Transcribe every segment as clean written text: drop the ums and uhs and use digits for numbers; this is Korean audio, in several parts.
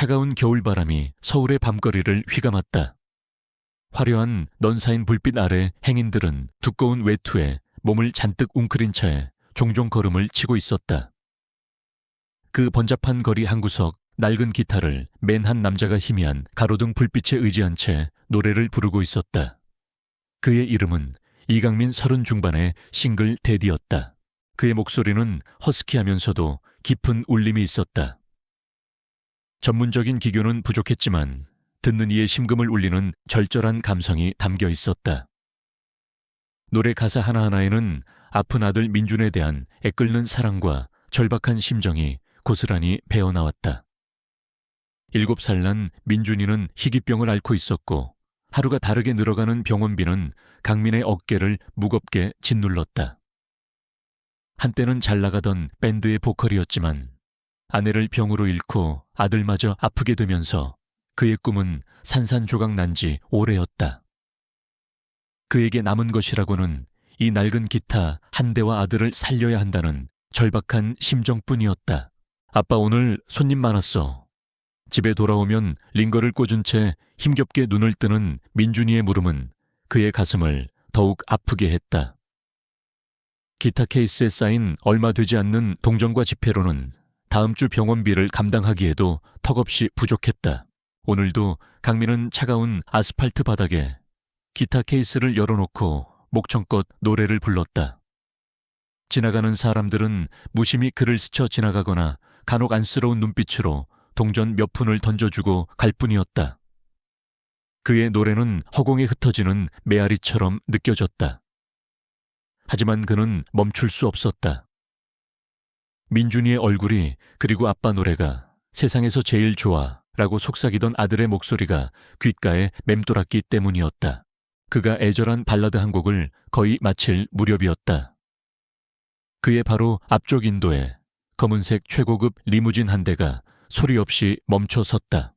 차가운 겨울바람이 서울의 밤거리를 휘감았다. 화려한 넌사인 불빛 아래 행인들은 두꺼운 외투에 몸을 잔뜩 웅크린 채 종종 걸음을 치고 있었다. 그 번잡한 거리 한구석 낡은 기타를 맨 한 남자가 희미한 가로등 불빛에 의지한 채 노래를 부르고 있었다. 그의 이름은 이강민 30 중반의 싱글 데디였다. 그의 목소리는 허스키하면서도 깊은 울림이 있었다. 전문적인 기교는 부족했지만 듣는 이의 심금을 울리는 절절한 감성이 담겨 있었다. 노래 가사 하나하나에는 아픈 아들 민준에 대한 애끓는 사랑과 절박한 심정이 고스란히 배어나왔다. 7살 난 민준이는 희귀병을 앓고 있었고 하루가 다르게 늘어가는 병원비는 강민의 어깨를 무겁게 짓눌렀다. 한때는 잘 나가던 밴드의 보컬이었지만 아내를 병으로 잃고 아들마저 아프게 되면서 그의 꿈은 산산조각 난 지 오래였다. 그에게 남은 것이라고는 이 낡은 기타 한 대와 아들을 살려야 한다는 절박한 심정뿐이었다. 아빠 오늘 손님 많았어. 집에 돌아오면 링거를 꽂은 채 힘겹게 눈을 뜨는 민준이의 물음은 그의 가슴을 더욱 아프게 했다. 기타 케이스에 쌓인 얼마 되지 않는 동전과 지폐로는 다음 주 병원비를 감당하기에도 턱없이 부족했다. 오늘도 강민은 차가운 아스팔트 바닥에 기타 케이스를 열어놓고 목청껏 노래를 불렀다. 지나가는 사람들은 무심히 그를 스쳐 지나가거나 간혹 안쓰러운 눈빛으로 동전 몇 푼을 던져주고 갈 뿐이었다. 그의 노래는 허공에 흩어지는 메아리처럼 느껴졌다. 하지만 그는 멈출 수 없었다. 민준이의 얼굴이 그리고 아빠 노래가 세상에서 제일 좋아 라고 속삭이던 아들의 목소리가 귓가에 맴돌았기 때문이었다. 그가 애절한 발라드 한 곡을 거의 마칠 무렵이었다. 그의 바로 앞쪽 인도에 검은색 최고급 리무진 한 대가 소리 없이 멈춰 섰다.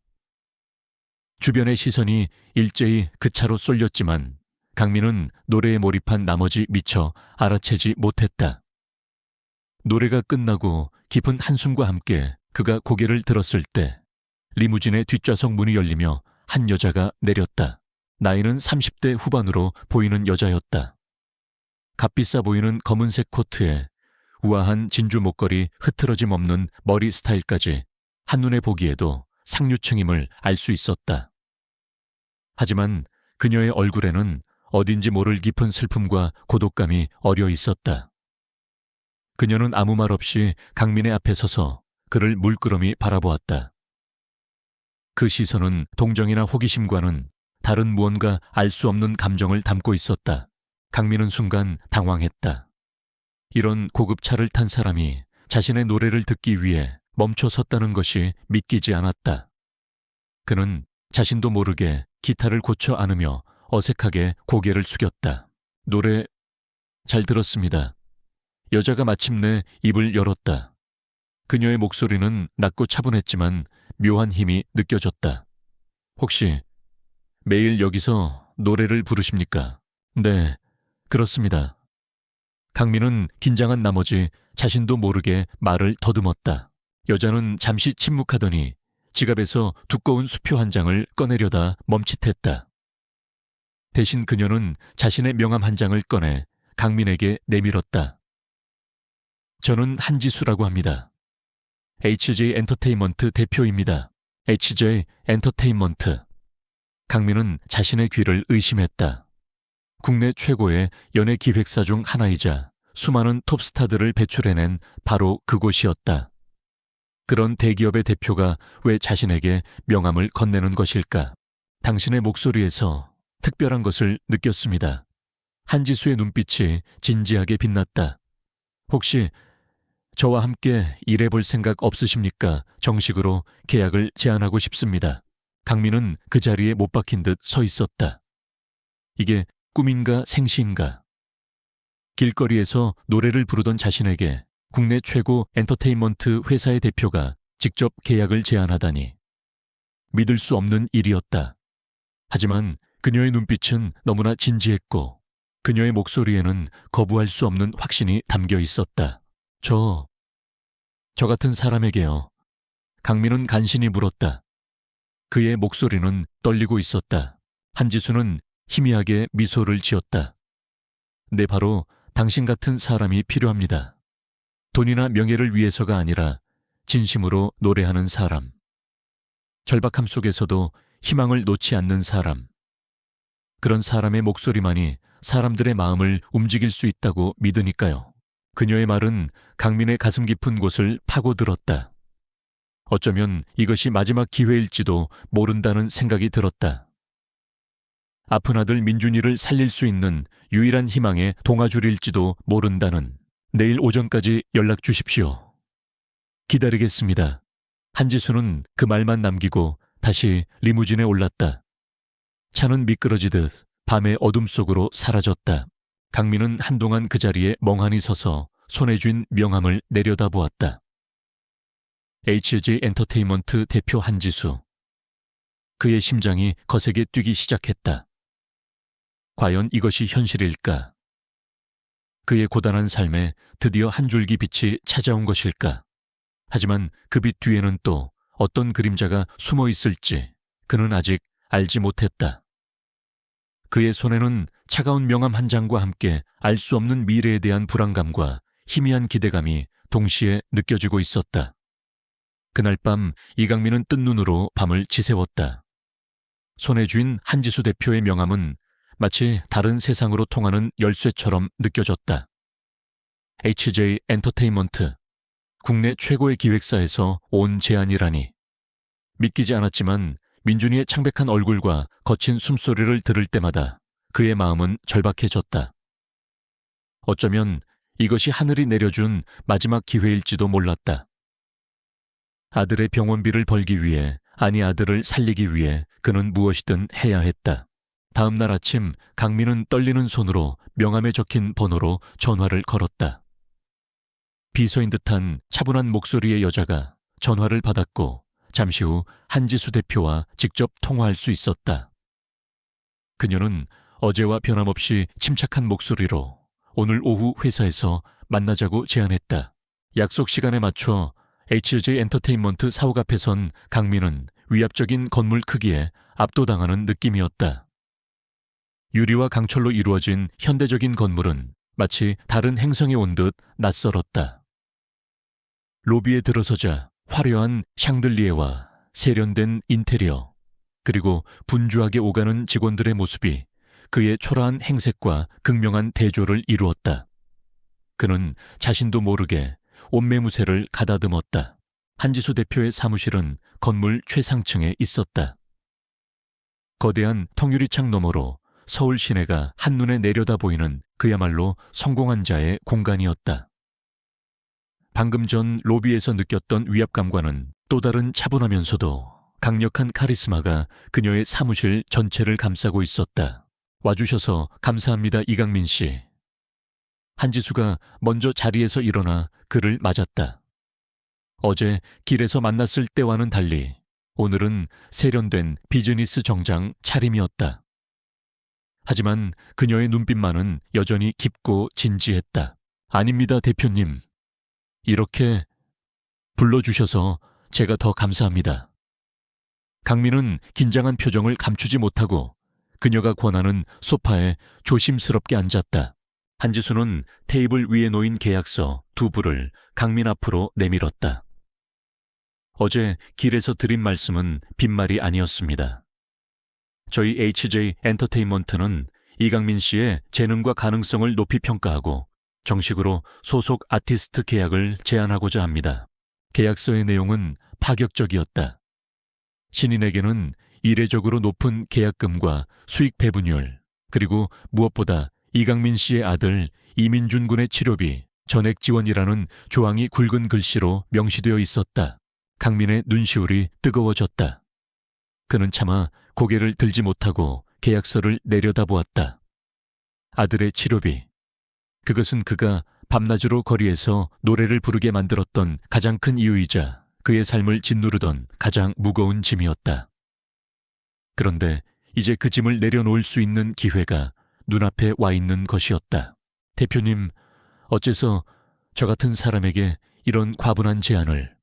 주변의 시선이 일제히 그 차로 쏠렸지만 강민은 노래에 몰입한 나머지 미처 알아채지 못했다. 노래가 끝나고 깊은 한숨과 함께 그가 고개를 들었을 때 리무진의 뒷좌석 문이 열리며 한 여자가 내렸다. 나이는 30대 후반으로 보이는 여자였다. 값비싸 보이는 검은색 코트에 우아한 진주 목걸이 흐트러짐 없는 머리 스타일까지 한눈에 보기에도 상류층임을 알 수 있었다. 하지만 그녀의 얼굴에는 어딘지 모를 깊은 슬픔과 고독감이 어려 있었다. 그녀는 아무 말 없이 강민의 앞에 서서 그를 물끄러미 바라보았다. 그 시선은 동정이나 호기심과는 다른 무언가 알 수 없는 감정을 담고 있었다. 강민은 순간 당황했다. 이런 고급 차를 탄 사람이 자신의 노래를 듣기 위해 멈춰 섰다는 것이 믿기지 않았다. 그는 자신도 모르게 기타를 고쳐 안으며 어색하게 고개를 숙였다. 노래 잘 들었습니다. 여자가 마침내 입을 열었다. 그녀의 목소리는 낮고 차분했지만 묘한 힘이 느껴졌다. 혹시 매일 여기서 노래를 부르십니까? 네, 그렇습니다. 강민은 긴장한 나머지 자신도 모르게 말을 더듬었다. 여자는 잠시 침묵하더니 지갑에서 두꺼운 수표 한 장을 꺼내려다 멈칫했다. 대신 그녀는 자신의 명함 한 장을 꺼내 강민에게 내밀었다. 저는 한지수라고 합니다. HJ 엔터테인먼트 대표입니다. HJ 엔터테인먼트. 강민은 자신의 귀를 의심했다. 국내 최고의 연예 기획사 중 하나이자 수많은 톱스타들을 배출해낸 바로 그곳이었다. 그런 대기업의 대표가 왜 자신에게 명함을 건네는 것일까? 당신의 목소리에서 특별한 것을 느꼈습니다. 한지수의 눈빛이 진지하게 빛났다. 혹시 저와 함께 일해볼 생각 없으십니까? 정식으로 계약을 제안하고 싶습니다. 강민은 그 자리에 못 박힌 듯 서 있었다. 이게 꿈인가 생시인가? 길거리에서 노래를 부르던 자신에게 국내 최고 엔터테인먼트 회사의 대표가 직접 계약을 제안하다니. 믿을 수 없는 일이었다. 하지만 그녀의 눈빛은 너무나 진지했고 그녀의 목소리에는 거부할 수 없는 확신이 담겨 있었다. 저 같은 사람에게요. 강민은 간신히 물었다. 그의 목소리는 떨리고 있었다. 한지수는 희미하게 미소를 지었다. 네, 바로 당신 같은 사람이 필요합니다. 돈이나 명예를 위해서가 아니라 진심으로 노래하는 사람. 절박함 속에서도 희망을 놓지 않는 사람. 그런 사람의 목소리만이 사람들의 마음을 움직일 수 있다고 믿으니까요. 그녀의 말은 강민의 가슴 깊은 곳을 파고들었다. 어쩌면 이것이 마지막 기회일지도 모른다는 생각이 들었다. 아픈 아들 민준이를 살릴 수 있는 유일한 희망의 동아줄일지도 모른다는. 내일 오전까지 연락 주십시오. 기다리겠습니다. 한지수는 그 말만 남기고 다시 리무진에 올랐다. 차는 미끄러지듯 밤의 어둠 속으로 사라졌다. 강민은 한동안 그 자리에 멍하니 서서 손에 쥔 명함을 내려다보았다. HG 엔터테인먼트 대표 한지수. 그의 심장이 거세게 뛰기 시작했다. 과연 이것이 현실일까? 그의 고단한 삶에 드디어 한 줄기 빛이 찾아온 것일까? 하지만 그 빛 뒤에는 또 어떤 그림자가 숨어 있을지 그는 아직 알지 못했다. 그의 손에는 차가운 명함 한 장과 함께 알 수 없는 미래에 대한 불안감과 희미한 기대감이 동시에 느껴지고 있었다. 그날 밤 이강민은 뜬 눈으로 밤을 지새웠다. 손에 쥔 한지수 대표의 명함은 마치 다른 세상으로 통하는 열쇠처럼 느껴졌다. HJ 엔터테인먼트, 국내 최고의 기획사에서 온 제안이라니. 믿기지 않았지만 민준이의 창백한 얼굴과 거친 숨소리를 들을 때마다 그의 마음은 절박해졌다. 어쩌면 이것이 하늘이 내려준 마지막 기회일지도 몰랐다. 아들의 병원비를 벌기 위해, 아니 아들을 살리기 위해 그는 무엇이든 해야 했다. 다음 날 아침 강민은 떨리는 손으로 명함에 적힌 번호로 전화를 걸었다. 비서인 듯한 차분한 목소리의 여자가 전화를 받았고 잠시 후 한지수 대표와 직접 통화할 수 있었다. 그녀는 어제와 변함없이 침착한 목소리로 오늘 오후 회사에서 만나자고 제안했다. 약속 시간에 맞춰 HJ 엔터테인먼트 사옥 앞에 선 강민은 위압적인 건물 크기에 압도당하는 느낌이었다. 유리와 강철로 이루어진 현대적인 건물은 마치 다른 행성에 온 듯 낯설었다. 로비에 들어서자 화려한 샹들리에와 세련된 인테리어, 그리고 분주하게 오가는 직원들의 모습이 그의 초라한 행색과 극명한 대조를 이루었다. 그는 자신도 모르게 옷매무새를 가다듬었다. 한지수 대표의 사무실은 건물 최상층에 있었다. 거대한 통유리창 너머로 서울 시내가 한눈에 내려다 보이는 그야말로 성공한 자의 공간이었다. 방금 전 로비에서 느꼈던 위압감과는 또 다른 차분하면서도 강력한 카리스마가 그녀의 사무실 전체를 감싸고 있었다. 와주셔서 감사합니다, 이강민 씨. 한지수가 먼저 자리에서 일어나 그를 맞았다. 어제 길에서 만났을 때와는 달리 오늘은 세련된 비즈니스 정장 차림이었다. 하지만 그녀의 눈빛만은 여전히 깊고 진지했다. 아닙니다, 대표님. 이렇게 불러주셔서 제가 더 감사합니다. 강민은 긴장한 표정을 감추지 못하고 그녀가 권하는 소파에 조심스럽게 앉았다. 한지수는 테이블 위에 놓인 계약서 2부를 강민 앞으로 내밀었다. 어제 길에서 드린 말씀은 빈말이 아니었습니다. 저희 HJ 엔터테인먼트는 이강민 씨의 재능과 가능성을 높이 평가하고 정식으로 소속 아티스트 계약을 제안하고자 합니다. 계약서의 내용은 파격적이었다. 신인에게는 이례적으로 높은 계약금과 수익 배분율, 그리고 무엇보다 이강민 씨의 아들 이민준 군의 치료비, 전액 지원이라는 조항이 굵은 글씨로 명시되어 있었다. 강민의 눈시울이 뜨거워졌다. 그는 차마 고개를 들지 못하고 계약서를 내려다보았다. 아들의 치료비. 그것은 그가 밤낮으로 거리에서 노래를 부르게 만들었던 가장 큰 이유이자 그의 삶을 짓누르던 가장 무거운 짐이었다. 그런데 이제 그 짐을 내려놓을 수 있는 기회가 눈앞에 와 있는 것이었다. 대표님, 어째서 저 같은 사람에게 이런 과분한 제안을.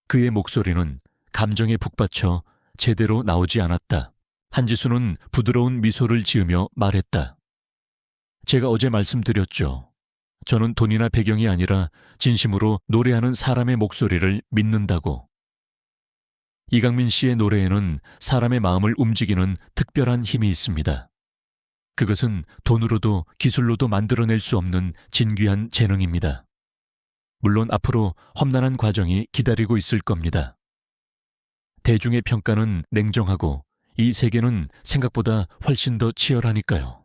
그의 목소리는 감정에 북받쳐 제대로 나오지 않았다. 한지수는 부드러운 미소를 지으며 말했다. 제가 어제 말씀드렸죠. 저는 돈이나 배경이 아니라 진심으로 노래하는 사람의 목소리를 믿는다고. 이강민 씨의 노래에는 사람의 마음을 움직이는 특별한 힘이 있습니다. 그것은 돈으로도 기술로도 만들어낼 수 없는 진귀한 재능입니다. 물론 앞으로 험난한 과정이 기다리고 있을 겁니다. 대중의 평가는 냉정하고 이 세계는 생각보다 훨씬 더 치열하니까요.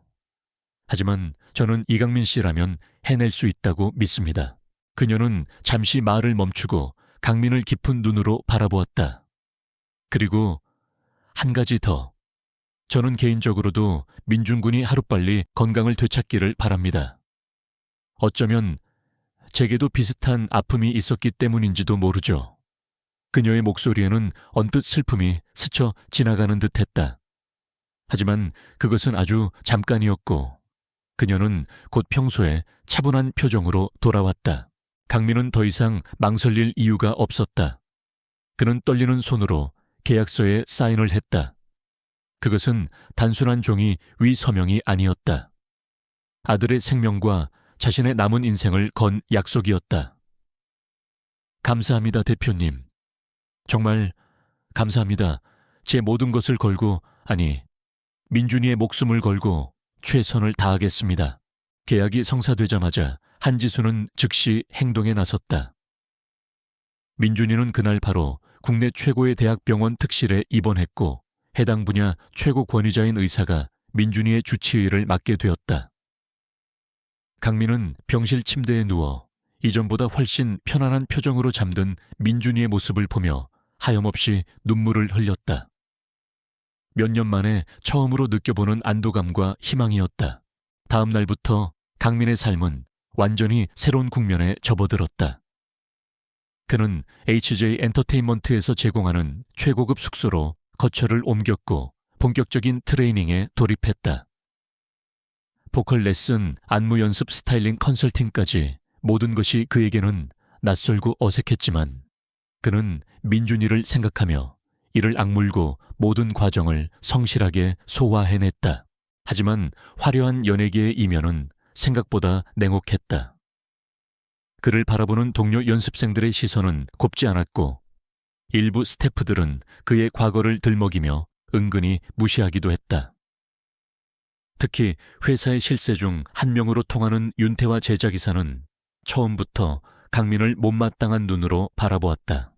하지만 저는 이강민 씨라면 해낼 수 있다고 믿습니다. 그녀는 잠시 말을 멈추고 강민을 깊은 눈으로 바라보았다. 그리고 한 가지 더. 저는 개인적으로도 민준군이 하루빨리 건강을 되찾기를 바랍니다. 어쩌면 제게도 비슷한 아픔이 있었기 때문인지도 모르죠. 그녀의 목소리에는 언뜻 슬픔이 스쳐 지나가는 듯했다. 하지만 그것은 아주 잠깐이었고 그녀는 곧 평소에 차분한 표정으로 돌아왔다. 강민은 더 이상 망설일 이유가 없었다. 그는 떨리는 손으로 계약서에 사인을 했다. 그것은 단순한 종이 위 서명이 아니었다. 아들의 생명과 자신의 남은 인생을 건 약속이었다. 감사합니다, 대표님. 정말 감사합니다. 제 모든 것을 걸고, 아니, 민준이의 목숨을 걸고 최선을 다하겠습니다. 계약이 성사되자마자 한지수는 즉시 행동에 나섰다. 민준이는 그날 바로 국내 최고의 대학병원 특실에 입원했고 해당 분야 최고 권위자인 의사가 민준이의 주치의를 맡게 되었다. 강민은 병실 침대에 누워 이전보다 훨씬 편안한 표정으로 잠든 민준이의 모습을 보며 하염없이 눈물을 흘렸다. 몇 년 만에 처음으로 느껴보는 안도감과 희망이었다. 다음 날부터 강민의 삶은 완전히 새로운 국면에 접어들었다. 그는 HJ 엔터테인먼트에서 제공하는 최고급 숙소로 거처를 옮겼고 본격적인 트레이닝에 돌입했다. 보컬 레슨, 안무 연습, 스타일링, 컨설팅까지 모든 것이 그에게는 낯설고 어색했지만 그는 민준이를 생각하며 이를 악물고 모든 과정을 성실하게 소화해냈다. 하지만 화려한 연예계의 이면은 생각보다 냉혹했다. 그를 바라보는 동료 연습생들의 시선은 곱지 않았고 일부 스태프들은 그의 과거를 들먹이며 은근히 무시하기도 했다. 특히 회사의 실세 중 한 명으로 통하는 윤태화 제작이사는 처음부터 강민을 못마땅한 눈으로 바라보았다.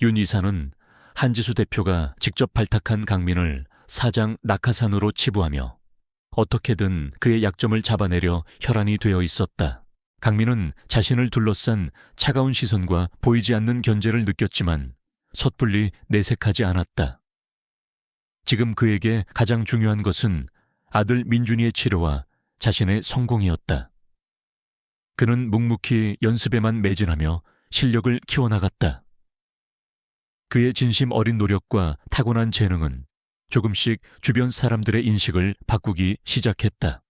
윤 이사는 한지수 대표가 직접 발탁한 강민을 사장 낙하산으로 치부하며 어떻게든 그의 약점을 잡아내려 혈안이 되어 있었다. 강민은 자신을 둘러싼 차가운 시선과 보이지 않는 견제를 느꼈지만 섣불리 내색하지 않았다. 지금 그에게 가장 중요한 것은 아들 민준이의 치료와 자신의 성공이었다. 그는 묵묵히 연습에만 매진하며 실력을 키워나갔다. 그의 진심 어린 노력과 타고난 재능은 조금씩 주변 사람들의 인식을 바꾸기 시작했다.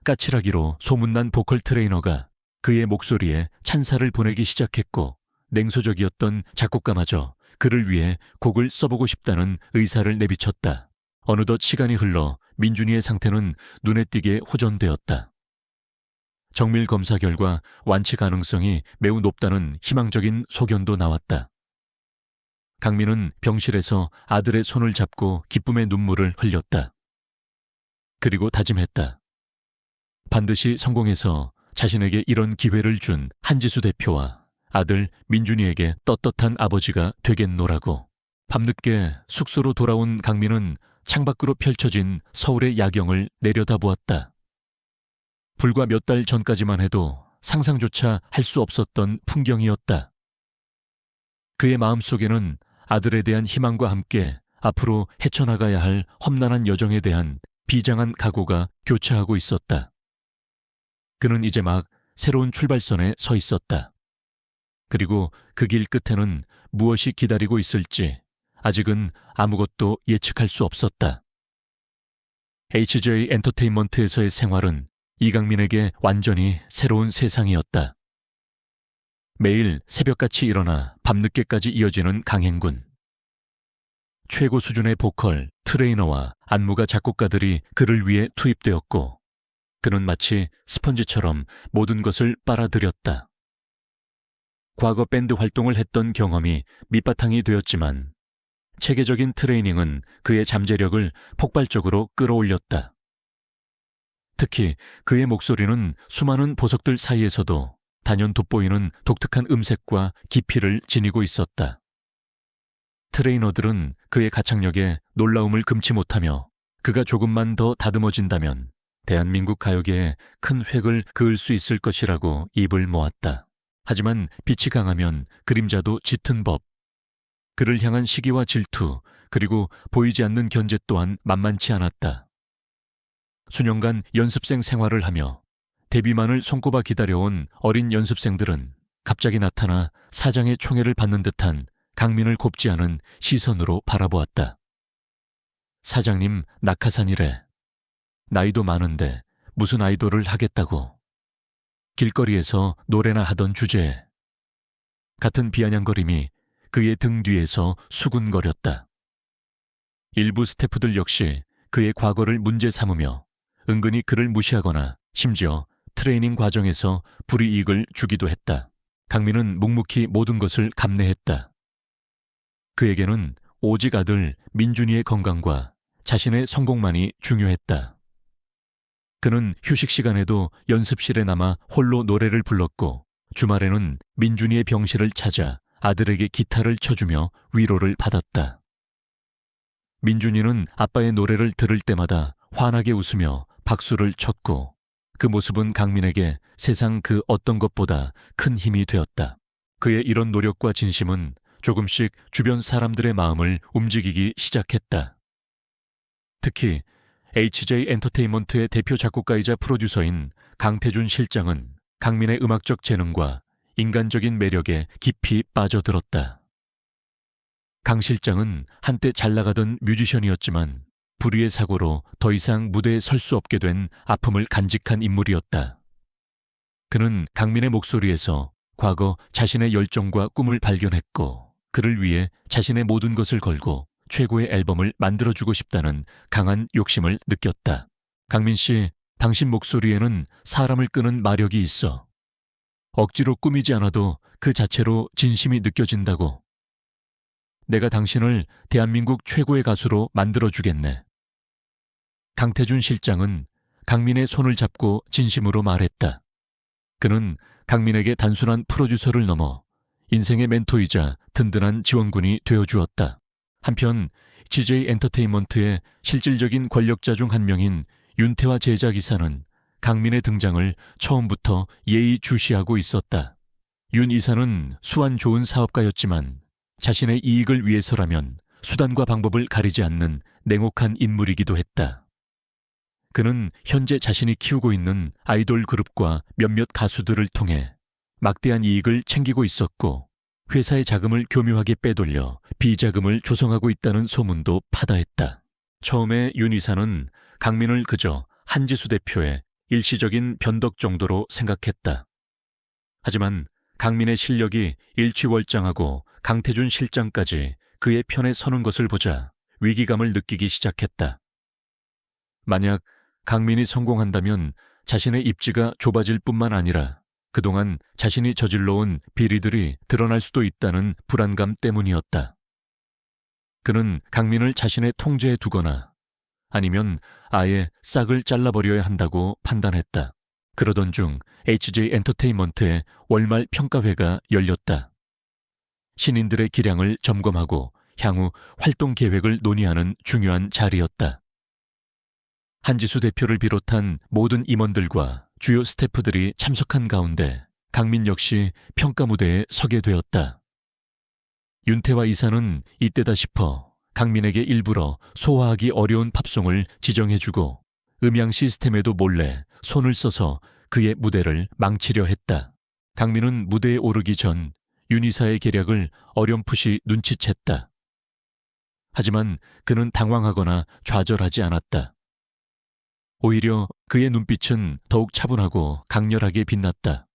까칠하기로 소문난 보컬 트레이너가 그의 목소리에 찬사를 보내기 시작했고 냉소적이었던 작곡가마저 그를 위해 곡을 써보고 싶다는 의사를 내비쳤다. 어느덧 시간이 흘러 민준이의 상태는 눈에 띄게 호전되었다. 정밀 검사 결과 완치 가능성이 매우 높다는 희망적인 소견도 나왔다. 강민은 병실에서 아들의 손을 잡고 기쁨의 눈물을 흘렸다. 그리고 다짐했다. 반드시 성공해서 자신에게 이런 기회를 준 한지수 대표와 아들 민준이에게 떳떳한 아버지가 되겠노라고. 밤늦게 숙소로 돌아온 강민은 창밖으로 펼쳐진 서울의 야경을 내려다보았다. 불과 몇 달 전까지만 해도 상상조차 할 수 없었던 풍경이었다. 그의 마음속에는 아들에 대한 희망과 함께 앞으로 헤쳐나가야 할 험난한 여정에 대한 비장한 각오가 교차하고 있었다. 그는 이제 막 새로운 출발선에 서 있었다. 그리고 그 길 끝에는 무엇이 기다리고 있을지 아직은 아무것도 예측할 수 없었다. HJ 엔터테인먼트에서의 생활은 이강민에게 완전히 새로운 세상이었다. 매일 새벽같이 일어나 밤늦게까지 이어지는 강행군. 최고 수준의 보컬, 트레이너와 안무가 작곡가들이 그를 위해 투입되었고 그는 마치 스펀지처럼 모든 것을 빨아들였다. 과거 밴드 활동을 했던 경험이 밑바탕이 되었지만 체계적인 트레이닝은 그의 잠재력을 폭발적으로 끌어올렸다. 특히 그의 목소리는 수많은 보석들 사이에서도 단연 돋보이는 독특한 음색과 깊이를 지니고 있었다. 트레이너들은 그의 가창력에 놀라움을 금치 못하며 그가 조금만 더 다듬어진다면 대한민국 가요계에 큰 획을 그을 수 있을 것이라고 입을 모았다. 하지만 빛이 강하면 그림자도 짙은 법. 그를 향한 시기와 질투, 그리고 보이지 않는 견제 또한 만만치 않았다. 수년간 연습생 생활을 하며 데뷔만을 손꼽아 기다려온 어린 연습생들은 갑자기 나타나 사장의 총애를 받는 듯한 강민을 곱지 않은 시선으로 바라보았다. 사장님 낙하산이래. 나이도 많은데 무슨 아이돌을 하겠다고. 길거리에서 노래나 하던 주제에. 같은 비아냥거림이 그의 등 뒤에서 수군거렸다. 일부 스태프들 역시 그의 과거를 문제 삼으며 은근히 그를 무시하거나 심지어 트레이닝 과정에서 불이익을 주기도 했다. 강민은 묵묵히 모든 것을 감내했다. 그에게는 오직 아들 민준이의 건강과 자신의 성공만이 중요했다. 그는 휴식 시간에도 연습실에 남아 홀로 노래를 불렀고 주말에는 민준이의 병실을 찾아 아들에게 기타를 쳐주며 위로를 받았다. 민준이는 아빠의 노래를 들을 때마다 환하게 웃으며 박수를 쳤고 그 모습은 강민에게 세상 그 어떤 것보다 큰 힘이 되었다. 그의 이런 노력과 진심은 조금씩 주변 사람들의 마음을 움직이기 시작했다. 특히 HJ 엔터테인먼트의 대표 작곡가이자 프로듀서인 강태준 실장은 강민의 음악적 재능과 인간적인 매력에 깊이 빠져들었다. 강 실장은 한때 잘 나가던 뮤지션이었지만 불의의 사고로 더 이상 무대에 설 수 없게 된 아픔을 간직한 인물이었다. 그는 강민의 목소리에서 과거 자신의 열정과 꿈을 발견했고 그를 위해 자신의 모든 것을 걸고 최고의 앨범을 만들어주고 싶다는 강한 욕심을 느꼈다. 강민 씨, 당신 목소리에는 사람을 끄는 마력이 있어. 억지로 꾸미지 않아도 그 자체로 진심이 느껴진다고. 내가 당신을 대한민국 최고의 가수로 만들어주겠네. 강태준 실장은 강민의 손을 잡고 진심으로 말했다. 그는 강민에게 단순한 프로듀서를 넘어 인생의 멘토이자 든든한 지원군이 되어주었다. 한편 GJ 엔터테인먼트의 실질적인 권력자 중 한 명인 윤태화 제작이사는 강민의 등장을 처음부터 예의주시하고 있었다. 윤 이사는 수완 좋은 사업가였지만 자신의 이익을 위해서라면 수단과 방법을 가리지 않는 냉혹한 인물이기도 했다. 그는 현재 자신이 키우고 있는 아이돌 그룹과 몇몇 가수들을 통해 막대한 이익을 챙기고 있었고 회사의 자금을 교묘하게 빼돌려 비자금을 조성하고 있다는 소문도 파다했다. 처음에 윤 이사는 강민을 그저 한지수 대표의 일시적인 변덕 정도로 생각했다. 하지만 강민의 실력이 일취월장하고 강태준 실장까지 그의 편에 서는 것을 보자 위기감을 느끼기 시작했다. 만약 강민이 성공한다면 자신의 입지가 좁아질 뿐만 아니라 그동안 자신이 저질러온 비리들이 드러날 수도 있다는 불안감 때문이었다. 그는 강민을 자신의 통제에 두거나 아니면 아예 싹을 잘라버려야 한다고 판단했다. 그러던 중 HJ 엔터테인먼트의 월말 평가회가 열렸다. 신인들의 기량을 점검하고 향후 활동 계획을 논의하는 중요한 자리였다. 한지수 대표를 비롯한 모든 임원들과 주요 스태프들이 참석한 가운데 강민 역시 평가 무대에 서게 되었다. 윤태화 이사는 이때다 싶어 강민에게 일부러 소화하기 어려운 팝송을 지정해주고 음향 시스템에도 몰래 손을 써서 그의 무대를 망치려 했다. 강민은 무대에 오르기 전 윤 이사의 계략을 어렴풋이 눈치챘다. 하지만 그는 당황하거나 좌절하지 않았다. 오히려 그의 눈빛은 더욱 차분하고 강렬하게 빛났다.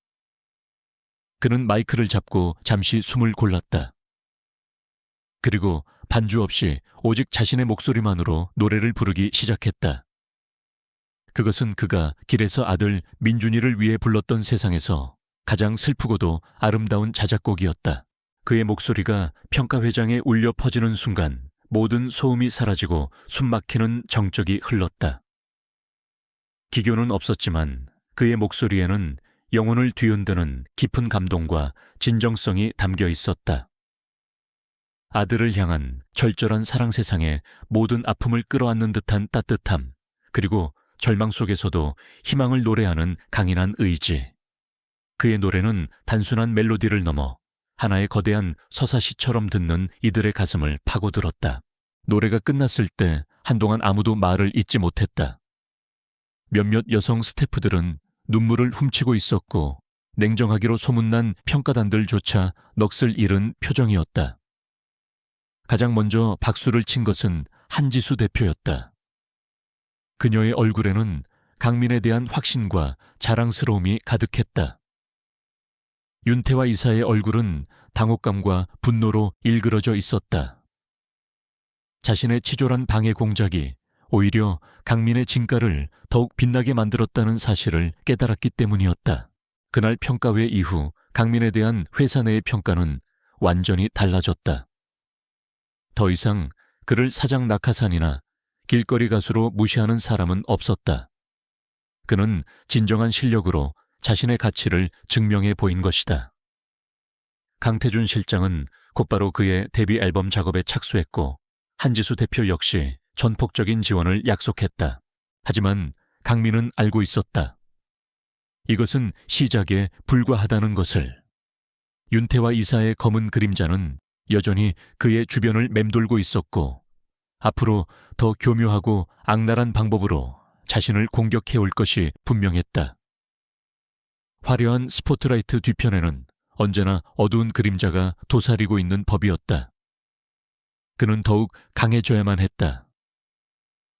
그는 마이크를 잡고 잠시 숨을 골랐다. 그리고 반주 없이 오직 자신의 목소리만으로 노래를 부르기 시작했다. 그것은 그가 길에서 아들 민준이를 위해 불렀던 세상에서 가장 슬프고도 아름다운 자작곡이었다. 그의 목소리가 평가회장에 울려 퍼지는 순간 모든 소음이 사라지고 숨막히는 정적이 흘렀다. 기교는 없었지만 그의 목소리에는 영혼을 뒤흔드는 깊은 감동과 진정성이 담겨 있었다. 아들을 향한 절절한 사랑, 세상에 모든 아픔을 끌어안는 듯한 따뜻함, 그리고 절망 속에서도 희망을 노래하는 강인한 의지. 그의 노래는 단순한 멜로디를 넘어 하나의 거대한 서사시처럼 듣는 이들의 가슴을 파고들었다. 노래가 끝났을 때 한동안 아무도 말을 잇지 못했다. 몇몇 여성 스태프들은 눈물을 훔치고 있었고 냉정하기로 소문난 평가단들조차 넋을 잃은 표정이었다. 가장 먼저 박수를 친 것은 한지수 대표였다. 그녀의 얼굴에는 강민에 대한 확신과 자랑스러움이 가득했다. 윤태와 이사의 얼굴은 당혹감과 분노로 일그러져 있었다. 자신의 치졸한 방해 공작이 오히려 강민의 진가를 더욱 빛나게 만들었다는 사실을 깨달았기 때문이었다. 그날 평가회 이후 강민에 대한 회사 내의 평가는 완전히 달라졌다. 더 이상 그를 사장 낙하산이나 길거리 가수로 무시하는 사람은 없었다. 그는 진정한 실력으로 자신의 가치를 증명해 보인 것이다. 강태준 실장은 곧바로 그의 데뷔 앨범 작업에 착수했고 한지수 대표 역시 전폭적인 지원을 약속했다. 하지만 강민은 알고 있었다. 이것은 시작에 불과하다는 것을. 윤태와 이사의 검은 그림자는 여전히 그의 주변을 맴돌고 있었고 앞으로 더 교묘하고 악랄한 방법으로 자신을 공격해올 것이 분명했다. 화려한 스포트라이트 뒤편에는 언제나 어두운 그림자가 도사리고 있는 법이었다. 그는 더욱 강해져야만 했다.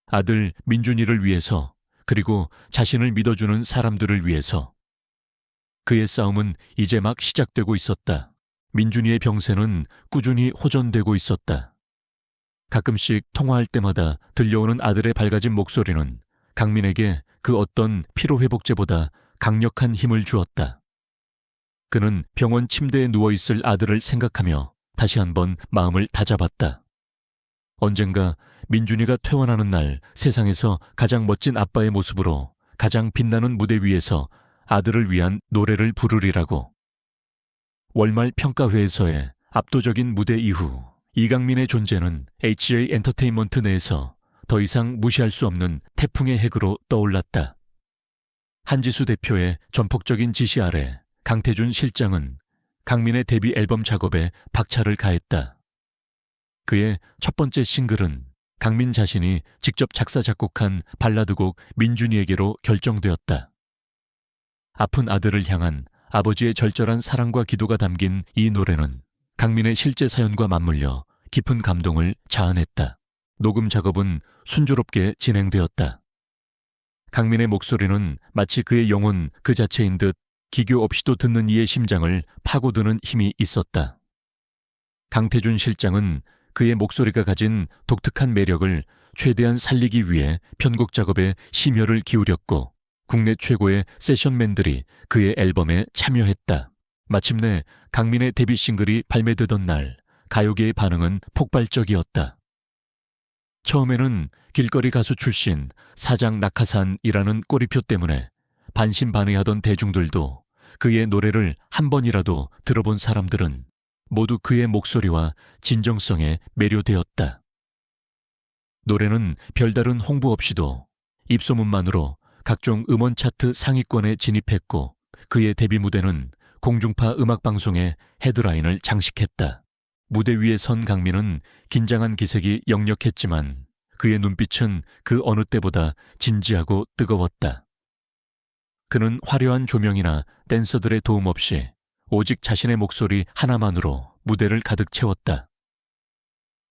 아들 민준이를 위해서, 그리고 자신을 믿어주는 사람들을 위해서. 그의 싸움은 이제 막 시작되고 있었다. 민준이의 병세는 꾸준히 호전되고 있었다. 가끔씩 통화할 때마다 들려오는 아들의 밝아진 목소리는 강민에게 그 어떤 피로회복제보다 강력한 힘을 주었다. 그는 병원 침대에 누워있을 아들을 생각하며 다시 한번 마음을 다잡았다. 언젠가 민준이가 퇴원하는 날 세상에서 가장 멋진 아빠의 모습으로 가장 빛나는 무대 위에서 아들을 위한 노래를 부르리라고. 월말 평가회에서의 압도적인 무대 이후 이강민의 존재는 HJ 엔터테인먼트 내에서 더 이상 무시할 수 없는 태풍의 핵으로 떠올랐다. 한지수 대표의 전폭적인 지시 아래 강태준 실장은 강민의 데뷔 앨범 작업에 박차를 가했다. 그의 첫 번째 싱글은 강민 자신이 직접 작사 작곡한 발라드곡 민준이에게로 결정되었다. 아픈 아들을 향한 아버지의 절절한 사랑과 기도가 담긴 이 노래는 강민의 실제 사연과 맞물려 깊은 감동을 자아냈다. 녹음 작업은 순조롭게 진행되었다. 강민의 목소리는 마치 그의 영혼 그 자체인 듯 기교 없이도 듣는 이의 심장을 파고드는 힘이 있었다. 강태준 실장은 그의 목소리가 가진 독특한 매력을 최대한 살리기 위해 편곡 작업에 심혈을 기울였고 국내 최고의 세션맨들이 그의 앨범에 참여했다. 마침내 강민의 데뷔 싱글이 발매되던 날 가요계의 반응은 폭발적이었다. 처음에는 길거리 가수 출신 사장 낙하산이라는 꼬리표 때문에 반신반의하던 대중들도 그의 노래를 한 번이라도 들어본 사람들은 모두 그의 목소리와 진정성에 매료되었다. 노래는 별다른 홍보 없이도 입소문만으로 각종 음원 차트 상위권에 진입했고 그의 데뷔 무대는 공중파 음악방송의 헤드라인을 장식했다. 무대 위에 선 강민은 긴장한 기색이 역력했지만 그의 눈빛은 그 어느 때보다 진지하고 뜨거웠다. 그는 화려한 조명이나 댄서들의 도움 없이 오직 자신의 목소리 하나만으로 무대를 가득 채웠다.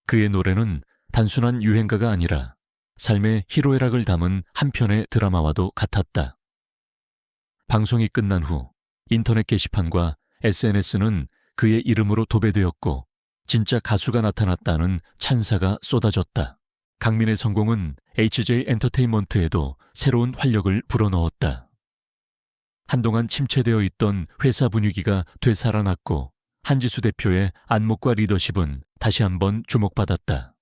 그의 노래는 단순한 유행가가 아니라 삶의 희로애락을 담은 한 편의 드라마와도 같았다. 방송이 끝난 후 인터넷 게시판과 SNS는 그의 이름으로 도배되었고 진짜 가수가 나타났다는 찬사가 쏟아졌다. 강민의 성공은 HJ 엔터테인먼트에도 새로운 활력을 불어넣었다. 한동안 침체되어 있던 회사 분위기가 되살아났고 한지수 대표의 안목과 리더십은 다시 한번 주목받았다.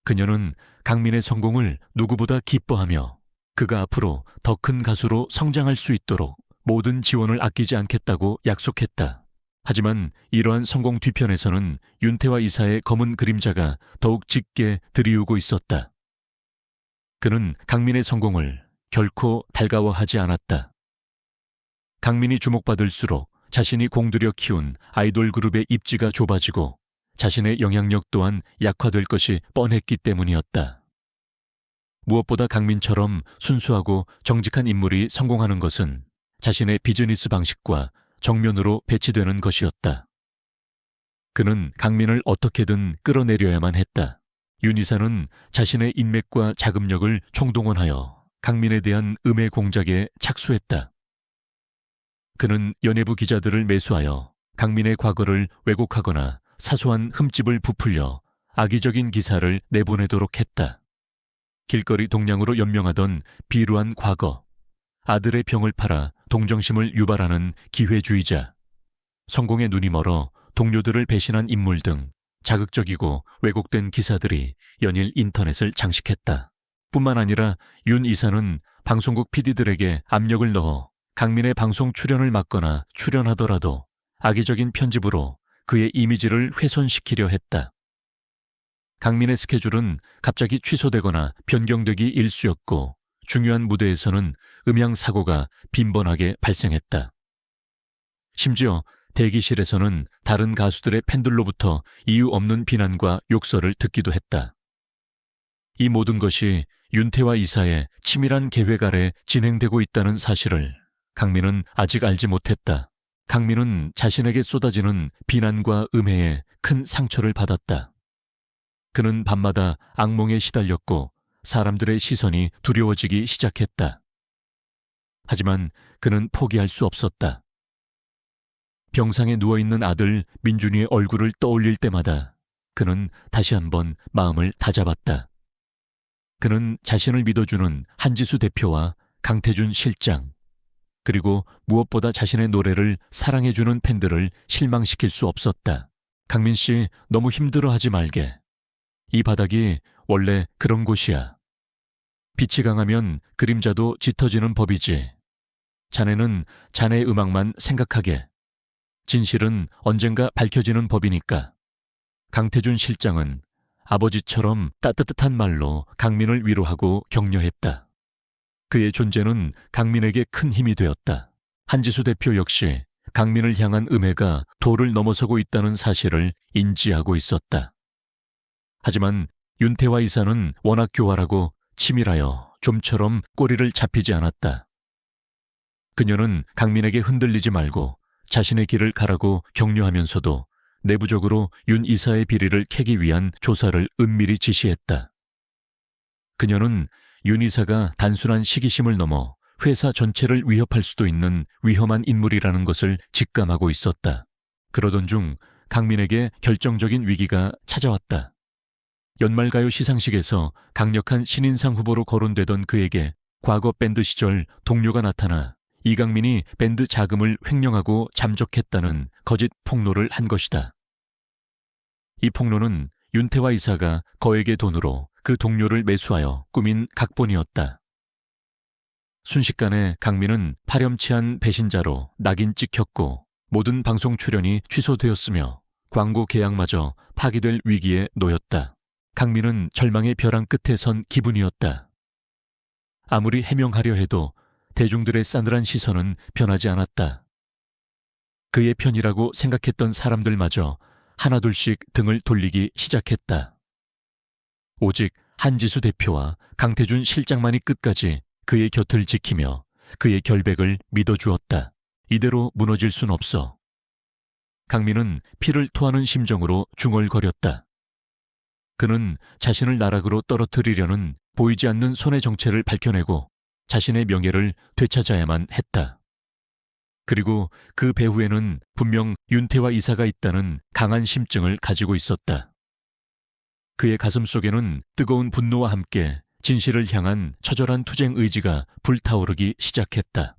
그녀는 강민의 성공을 누구보다 기뻐하며 그가 앞으로 더 큰 가수로 성장할 수 있도록 모든 지원을 아끼지 않겠다고 약속했다. 하지만 이러한 성공 뒤편에서는 윤태와 이사의 검은 그림자가 더욱 짙게 들이우고 있었다. 그는 강민의 성공을 결코 달가워하지 않았다. 강민이 주목받을수록 자신이 공들여 키운 아이돌 그룹의 입지가 좁아지고 자신의 영향력 또한 약화될 것이 뻔했기 때문이었다. 무엇보다 강민처럼 순수하고 정직한 인물이 성공하는 것은 자신의 비즈니스 방식과 정면으로 배치되는 것이었다. 그는 강민을 어떻게든 끌어내려야만 했다. 윤 이사는 자신의 인맥과 자금력을 총동원하여 강민에 대한 음해 공작에 착수했다. 그는 연예부 기자들을 매수하여 강민의 과거를 왜곡하거나 사소한 흠집을 부풀려 악의적인 기사를 내보내도록 했다. 길거리 동량으로 연명하던 비루한 과거, 아들의 병을 팔아 동정심을 유발하는 기회주의자, 성공에 눈이 멀어 동료들을 배신한 인물 등 자극적이고 왜곡된 기사들이 연일 인터넷을 장식했다. 뿐만 아니라 윤 이사는 방송국 PD들에게 압력을 넣어 강민의 방송 출연을 막거나 출연하더라도 악의적인 편집으로 그의 이미지를 훼손시키려 했다. 강민의 스케줄은 갑자기 취소되거나 변경되기 일쑤였고 중요한 무대에서는 음향 사고가 빈번하게 발생했다. 심지어 대기실에서는 다른 가수들의 팬들로부터 이유 없는 비난과 욕설을 듣기도 했다. 이 모든 것이 윤태와 이사의 치밀한 계획 아래 진행되고 있다는 사실을 강민은 아직 알지 못했다. 강민은 자신에게 쏟아지는 비난과 음해에 큰 상처를 받았다. 그는 밤마다 악몽에 시달렸고 사람들의 시선이 두려워지기 시작했다. 하지만 그는 포기할 수 없었다. 병상에 누워있는 아들 민준이의 얼굴을 떠올릴 때마다 그는 다시 한번 마음을 다잡았다. 그는 자신을 믿어주는 한지수 대표와 강태준 실장, 그리고 무엇보다 자신의 노래를 사랑해주는 팬들을 실망시킬 수 없었다. 강민 씨, 너무 힘들어하지 말게. 이 바닥이 원래 그런 곳이야. 빛이 강하면 그림자도 짙어지는 법이지. 자네는 자네 음악만 생각하게. 진실은 언젠가 밝혀지는 법이니까. 강태준 실장은 아버지처럼 따뜻한 말로 강민을 위로하고 격려했다. 그의 존재는 강민에게 큰 힘이 되었다. 한지수 대표 역시 강민을 향한 음해가 도를 넘어서고 있다는 사실을 인지하고 있었다. 하지만 윤태와 이사는 워낙 교활하고 치밀하여 좀처럼 꼬리를 잡히지 않았다. 그녀는 강민에게 흔들리지 말고 자신의 길을 가라고 격려하면서도 내부적으로 윤 이사의 비리를 캐기 위한 조사를 은밀히 지시했다. 그녀는 윤 이사가 단순한 시기심을 넘어 회사 전체를 위협할 수도 있는 위험한 인물이라는 것을 직감하고 있었다. 그러던 중 강민에게 결정적인 위기가 찾아왔다. 연말가요 시상식에서 강력한 신인상 후보로 거론되던 그에게 과거 밴드 시절 동료가 나타나 이강민이 밴드 자금을 횡령하고 잠적했다는 거짓 폭로를 한 것이다. 이 폭로는 윤태와 이사가 거액의 돈으로 그 동료를 매수하여 꾸민 각본이었다. 순식간에 강민은 파렴치한 배신자로 낙인 찍혔고 모든 방송 출연이 취소되었으며 광고 계약마저 파기될 위기에 놓였다. 강민은 절망의 벼랑 끝에 선 기분이었다. 아무리 해명하려 해도 대중들의 싸늘한 시선은 변하지 않았다. 그의 편이라고 생각했던 사람들마저 하나둘씩 등을 돌리기 시작했다. 오직 한지수 대표와 강태준 실장만이 끝까지 그의 곁을 지키며 그의 결백을 믿어주었다. 이대로 무너질 순 없어. 강민은 피를 토하는 심정으로 중얼거렸다. 그는 자신을 나락으로 떨어뜨리려는 보이지 않는 손의 정체를 밝혀내고 자신의 명예를 되찾아야만 했다. 그리고 그 배후에는 분명 윤태와 이사가 있다는 강한 심증을 가지고 있었다. 그의 가슴 속에는 뜨거운 분노와 함께 진실을 향한 처절한 투쟁 의지가 불타오르기 시작했다.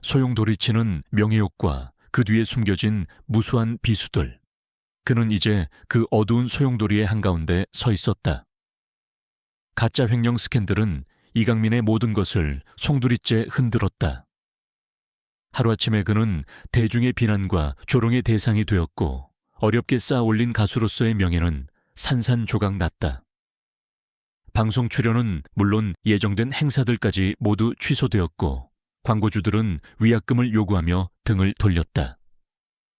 소용돌이치는 명예욕과 그 뒤에 숨겨진 무수한 비수들. 그는 이제 그 어두운 소용돌이의 한가운데 서 있었다. 가짜 횡령 스캔들은 이강민의 모든 것을 송두리째 흔들었다. 하루아침에 그는 대중의 비난과 조롱의 대상이 되었고 어렵게 쌓아 올린 가수로서의 명예는 산산조각 났다. 방송 출연은 물론 예정된 행사들까지 모두 취소되었고 광고주들은 위약금을 요구하며 등을 돌렸다.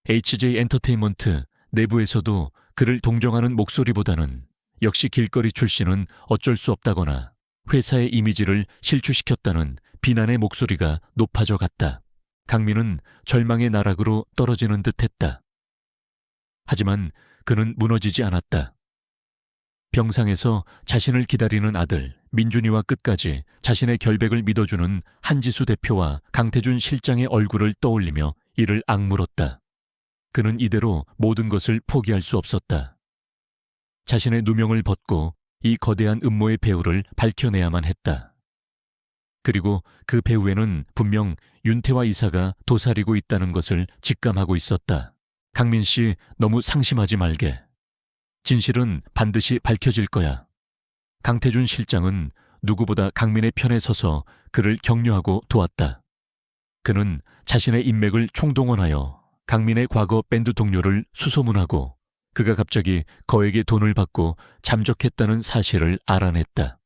HJ 엔터테인먼트 내부에서도 그를 동정하는 목소리보다는 역시 길거리 출신은 어쩔 수 없다거나 회사의 이미지를 실추시켰다는 비난의 목소리가 높아져 갔다. 강민은 절망의 나락으로 떨어지는 듯했다. 하지만 그는 무너지지 않았다. 병상에서 자신을 기다리는 아들 민준이와 끝까지 자신의 결백을 믿어주는 한지수 대표와 강태준 실장의 얼굴을 떠올리며 이를 악물었다. 그는 이대로 모든 것을 포기할 수 없었다. 자신의 누명을 벗고 이 거대한 음모의 배후를 밝혀내야만 했다. 그리고 그 배후에는 분명 윤태와 이사가 도사리고 있다는 것을 직감하고 있었다. 강민 씨, 너무 상심하지 말게. 진실은 반드시 밝혀질 거야. 강태준 실장은 누구보다 강민의 편에 서서 그를 격려하고 도왔다. 그는 자신의 인맥을 총동원하여 강민의 과거 밴드 동료를 수소문하고 그가 갑자기 거액의 돈을 받고 잠적했다는 사실을 알아냈다.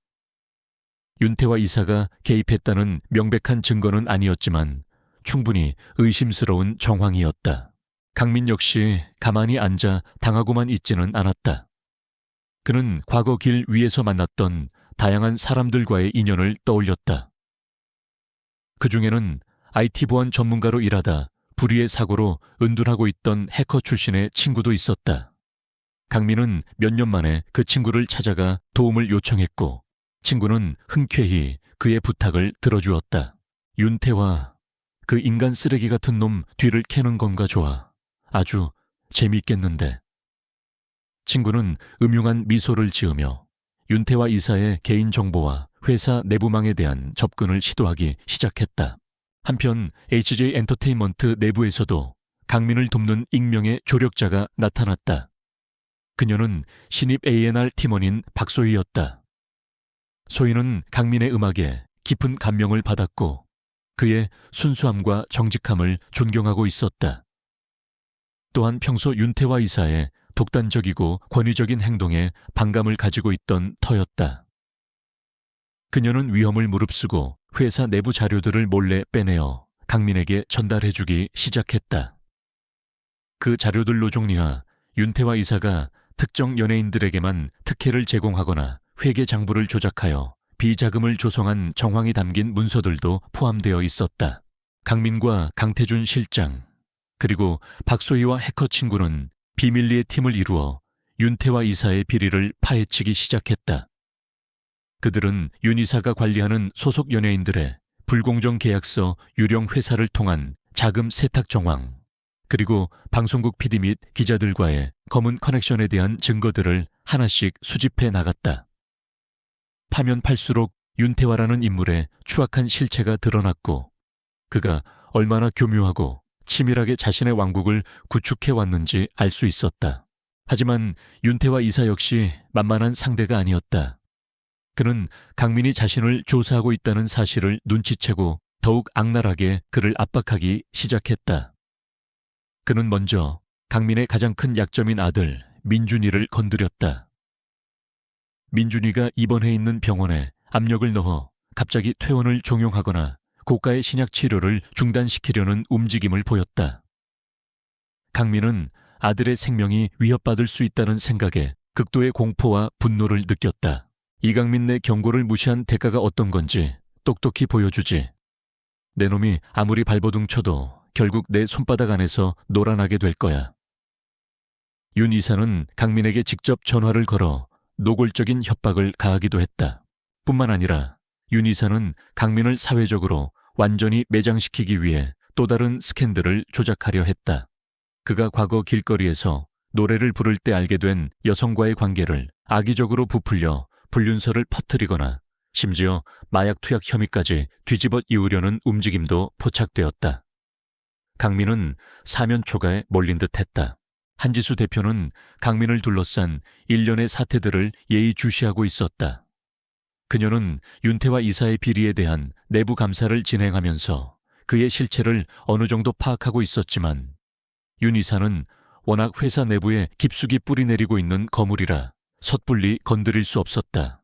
윤태와 이사가 개입했다는 명백한 증거는 아니었지만 충분히 의심스러운 정황이었다. 강민 역시 가만히 앉아 당하고만 있지는 않았다. 그는 과거 길 위에서 만났던 다양한 사람들과의 인연을 떠올렸다. 그 중에는 IT 보안 전문가로 일하다 불의의 사고로 은둔하고 있던 해커 출신의 친구도 있었다. 강민은 몇 년 만에 그 친구를 찾아가 도움을 요청했고 친구는 흔쾌히 그의 부탁을 들어주었다. 윤태와 그 인간 쓰레기 같은 놈 뒤를 캐는 건가 좋아. 아주 재미있겠는데. 친구는 음흉한 미소를 지으며 윤태와 이사의 개인정보와 회사 내부망에 대한 접근을 시도하기 시작했다. 한편 HJ 엔터테인먼트 내부에서도 강민을 돕는 익명의 조력자가 나타났다. 그녀는 신입 A&R 팀원인 박소희였다. 소희는 강민의 음악에 깊은 감명을 받았고 그의 순수함과 정직함을 존경하고 있었다. 또한 평소 윤태와 이사의 독단적이고 권위적인 행동에 반감을 가지고 있던 터였다. 그녀는 위험을 무릅쓰고 회사 내부 자료들을 몰래 빼내어 강민에게 전달해주기 시작했다. 그 자료들로 정리하 윤태와 이사가 특정 연예인들에게만 특혜를 제공하거나 회계 장부를 조작하여 비자금을 조성한 정황이 담긴 문서들도 포함되어 있었다. 강민과 강태준 실장, 그리고 박소희와 해커 친구는 비밀리에 팀을 이루어 윤태와 이사의 비리를 파헤치기 시작했다. 그들은 윤 이사가 관리하는 소속 연예인들의 불공정 계약서 유령 회사를 통한 자금 세탁 정황, 그리고 방송국 PD 및 기자들과의 검은 커넥션에 대한 증거들을 하나씩 수집해 나갔다. 파면 팔수록 윤태화라는 인물의 추악한 실체가 드러났고 그가 얼마나 교묘하고 치밀하게 자신의 왕국을 구축해 왔는지 알 수 있었다. 하지만 윤태화 이사 역시 만만한 상대가 아니었다. 그는 강민이 자신을 조사하고 있다는 사실을 눈치채고 더욱 악랄하게 그를 압박하기 시작했다. 그는 먼저 강민의 가장 큰 약점인 아들 민준이를 건드렸다. 민준이가 입원해 있는 병원에 압력을 넣어 갑자기 퇴원을 종용하거나 고가의 신약 치료를 중단시키려는 움직임을 보였다. 강민은 아들의 생명이 위협받을 수 있다는 생각에 극도의 공포와 분노를 느꼈다. 이강민 내 경고를 무시한 대가가 어떤 건지 똑똑히 보여주지. 내 놈이 아무리 발버둥 쳐도 결국 내 손바닥 안에서 놀아나게 될 거야. 윤 이사는 강민에게 직접 전화를 걸어 노골적인 협박을 가하기도 했다. 뿐만 아니라 윤 이사는 강민을 사회적으로 완전히 매장시키기 위해 또 다른 스캔들을 조작하려 했다. 그가 과거 길거리에서 노래를 부를 때 알게 된 여성과의 관계를 악의적으로 부풀려 불륜설을 퍼뜨리거나 심지어 마약 투약 혐의까지 뒤집어 이으려는 움직임도 포착되었다. 강민은 사면 초가에 몰린 듯했다. 한지수 대표는 강민을 둘러싼 일련의 사태들을 예의주시하고 있었다. 그녀는 윤태화 이사의 비리에 대한 내부 감사를 진행하면서 그의 실체를 어느 정도 파악하고 있었지만 윤 이사는 워낙 회사 내부에 깊숙이 뿌리내리고 있는 거물이라 섣불리 건드릴 수 없었다.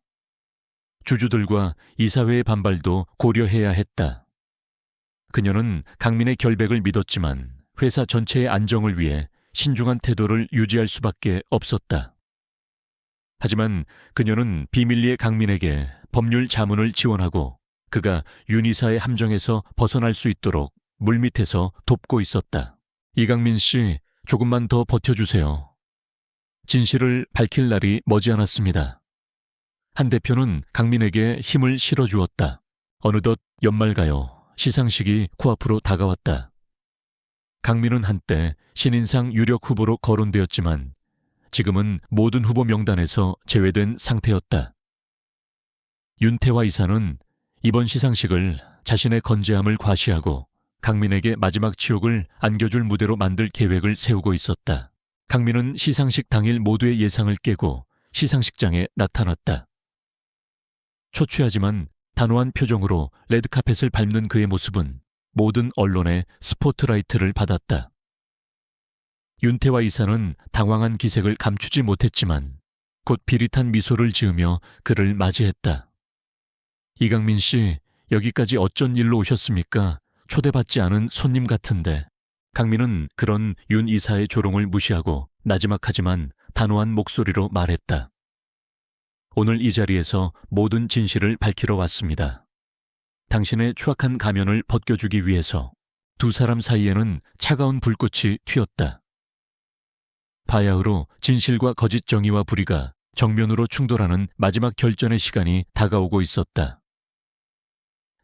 주주들과 이사회의 반발도 고려해야 했다. 그녀는 강민의 결백을 믿었지만 회사 전체의 안정을 위해 신중한 태도를 유지할 수밖에 없었다. 하지만 그녀는 비밀리에 강민에게 법률 자문을 지원하고 그가 윤 이사의 함정에서 벗어날 수 있도록 물밑에서 돕고 있었다. 이강민 씨, 조금만 더 버텨주세요. 진실을 밝힐 날이 머지않았습니다. 한 대표는 강민에게 힘을 실어주었다. 어느덧 연말가요 시상식이 코앞으로 다가왔다. 강민은 한때 신인상 유력 후보로 거론되었지만 지금은 모든 후보 명단에서 제외된 상태였다. 윤태화 이사는 이번 시상식을 자신의 건재함을 과시하고 강민에게 마지막 치욕을 안겨줄 무대로 만들 계획을 세우고 있었다. 강민은 시상식 당일 모두의 예상을 깨고 시상식장에 나타났다. 초췌하지만 단호한 표정으로 레드카펫을 밟는 그의 모습은 모든 언론의 스포트라이트를 받았다. 윤태화 이사는 당황한 기색을 감추지 못했지만 곧 비릿한 미소를 지으며 그를 맞이했다. 이강민 씨, 여기까지 어쩐 일로 오셨습니까? 초대받지 않은 손님 같은데. 강민은 그런 윤 이사의 조롱을 무시하고 나지막하지만 단호한 목소리로 말했다. 오늘 이 자리에서 모든 진실을 밝히러 왔습니다. 당신의 추악한 가면을 벗겨주기 위해서 두 사람 사이에는 차가운 불꽃이 튀었다. 바야흐로 진실과 거짓 정의와 불의가 정면으로 충돌하는 마지막 결전의 시간이 다가오고 있었다.